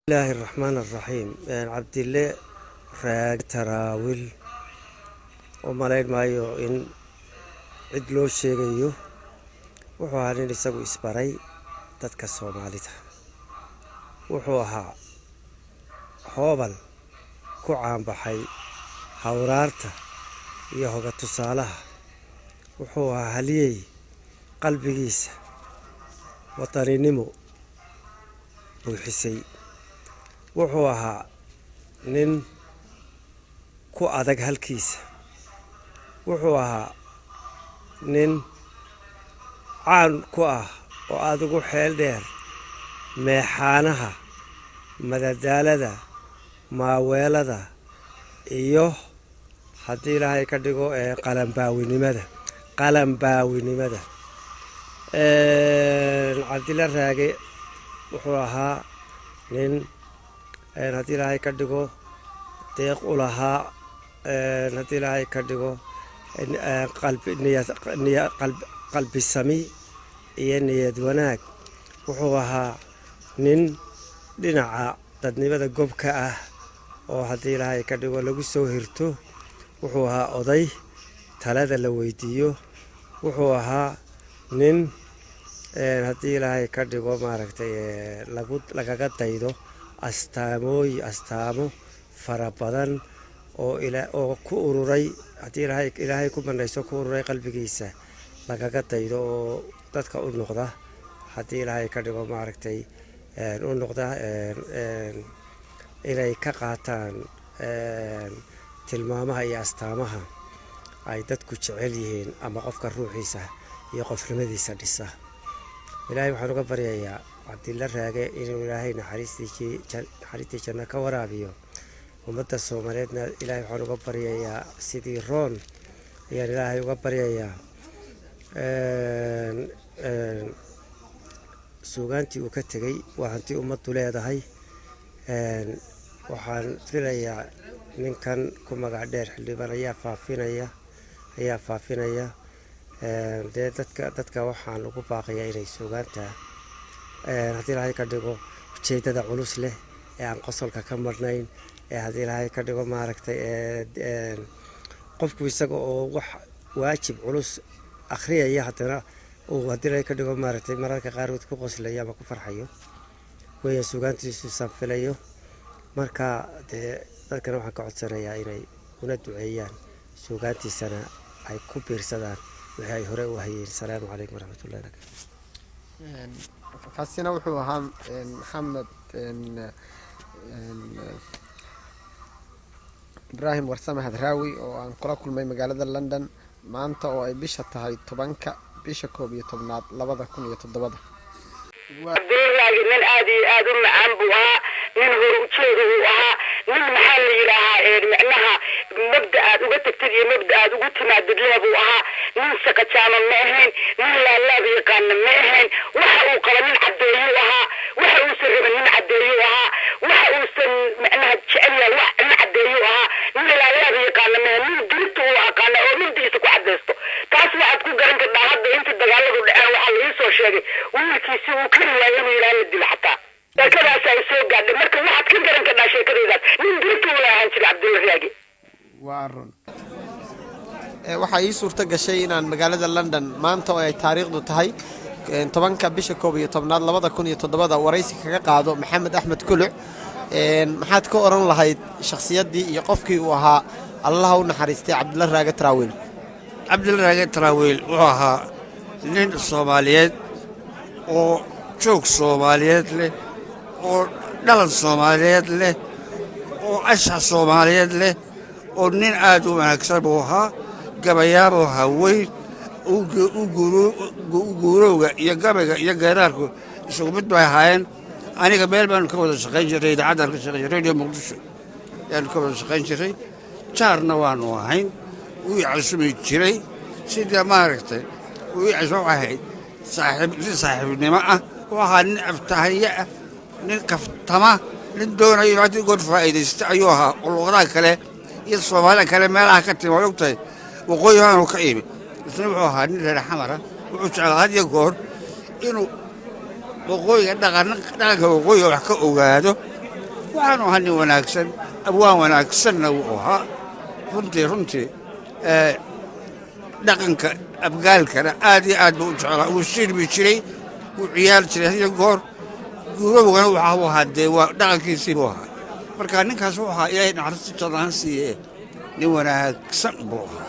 الله الرحمن الرحيم عبد الله راج تراويل ومالين مايو إن عدلو شيء وحوالين يسوي إسباري تتكسر مالته وحوها حوبل كعام بحي حورارته يهوغ تصالح وحوها هليي قلبي جيس وطري نمو وحسي وحوها نين كو أدق هالكيس وحوها نين عن كو وأدقو حيل دير ميحانها مددالدا ما ويلدا إيوه حتى لا يكدقو قلم باوي نمدا عبد الله راجي وحوها نين هدي لا يكدقو deeq u lahaa haddii ilaahay ka dhigo qalbi sami iyo niyad wanaag wuxuu ahaa nin dhinaca dadnimada gobka ah oo haddii ilaahay ka dhigo lagu soo hirto wuxuu ahaa oday talada la weydiiyo wuxuu ahaa nin haddii ilaahay ka dhigo maaragtay lagaga daydo astaamo farabadan oo ku ururay hadii ilaahay ku banayso ku ururay qalbigiisa lagaga daydo oo dadka u noqda hadii ilaahay ka dhigo maaragtay u noqda inay ka qaataan tilmaamaha iyo astaamaha ay dadku jecel yihiin ama qofka ruuxiisa iyo qofnimadiisa dhisa ilaahay waxaan uga baryayaa Cabdillah Raage inuu ilaahay naxariistii janno ka waraabiyo ummadda Soomaaliyeedna ilaahay waxaan uga baryayaa sidii roon ayaan ilaahay uga baryayaa suugaantii uu ka tegay waa hanti ummaddu leedahay waxaan filayaa ninkan ku magac dheer xildhibaan ayaa faafinaya dadka waxaan ugu baaqayaa inay suugaanta haddii ilaahay ka dhigo ujeedada culus leh ee aan qosolka ka marnayn haddii ilaahay ka dhigo maaragtay qofku isaga oo wax waajib culus akhriyaya haddana haddii ilaahay ka dhigo maaragtay mararka qaarkood ku qoslayo ama ku farxayo weeyaan suugaantiisu sanfilayo marka dadkana waxaan ka codsanayaa inay una duceeyaan suugaantiisana ay ku biirsadaan wixii ay hore u hayeen. Asalaamu calaykum waraxmatullahi wabarakaatuh. kaasina wuxuu ahaa maxamed ibraahim warsame hadraawi oo aan kula kulmay magaalada London maanta oo ay bisha tahay 10 bisha 11 2007 Abdullahi min aadi aadu macaan buu ahaa nin hore u jeedo uu ahaa nin maxaa la yiraahdaa macnaha mabda aad uga tagtay iyo mabda aad ugu timaadid leebuu ahaa nin saqajaama ma ahayn nin laalaab yaqaan ma ahayn waxa uu qaba nin cadeeyo ahaa waxa uu sarraba nin cadeeyo ahaa waxa uu san macnaha jecel yahay wax nin cadeeyo ahaa nin laalaab yaqaan ma ahayn nin dirtu uu aqaan oo nintiisa ku cadeysto taas waxaad ku garan kartaa hadda inta dagaaladu dhaceen waxa la soo sheegay wiilkiisa uu ka riwaayay inuu ilaahay dil xataa dadkaas ay soo gaadhay marka waxaad ka garan kartaa sheekadaydaas nin dirtu uu lahaan jiray Cabdillah Raage waarun waxa ii suurta gashay inaan magaalada London maanta oo ay taariikhdu tahay 10 bisha 11 2007 waraysi kaga qaado Maxamed Axmed Kuluc maxaad ka oran lahayd shakhsiyadii iyo qofkii uu ahaa Allah u naxariistay Cabdillah Raage Taraawil Cabdillah Raage Taraawil wuxuu ahaa nin Soomaaliyeed oo joog Soomaaliyeed leh oo dhalan Soomaaliyeed leh oo ashax Soomaaliyeed leh oo nin aad u wanaagsan buu ahaa gabayaabo haweyn guurowga iyo gabayga iyo geeraarku isugu mid bay ahaayeen aniga meel baan ka wada shaqayn jiray idaacaddan ka shaqayn jiray radio Muqdisho yaan ka wada shaqayn jiray jaarna waanu ahayn uu cusub jiray sida maaragtay uu cusub ahayd saaxiibnimo ah waxa nin aftahiya nin kaftama nin doonayo inuu god faa'iideysto ayuu ahaa luqadaha kale iyo Soomaaliya kale meelaha ka timid ogtay waqooyi aanu ka iibin isna wuxuu ahaa nin reer xamara wuxuu jeclaa had iyo goor inuu waqooyiga dhaqanka waqooyiga wax ka ogaado waxaanu ahaa nin wanaagsan abwaan wanaagsanna wuu ahaa runtii dhaqanka abgaalkana aad iyo aad buu u jeclaa wuu shirbi jiray wuu ciyaar jiray hadiyo goor guurowgana waxa uu ahaa dee waa dhaqankiisii buu ahaa marka ninkaas wuxuu ahaa ilaahay naxariista jannada ha siiye nin wanaagsan buu ahaa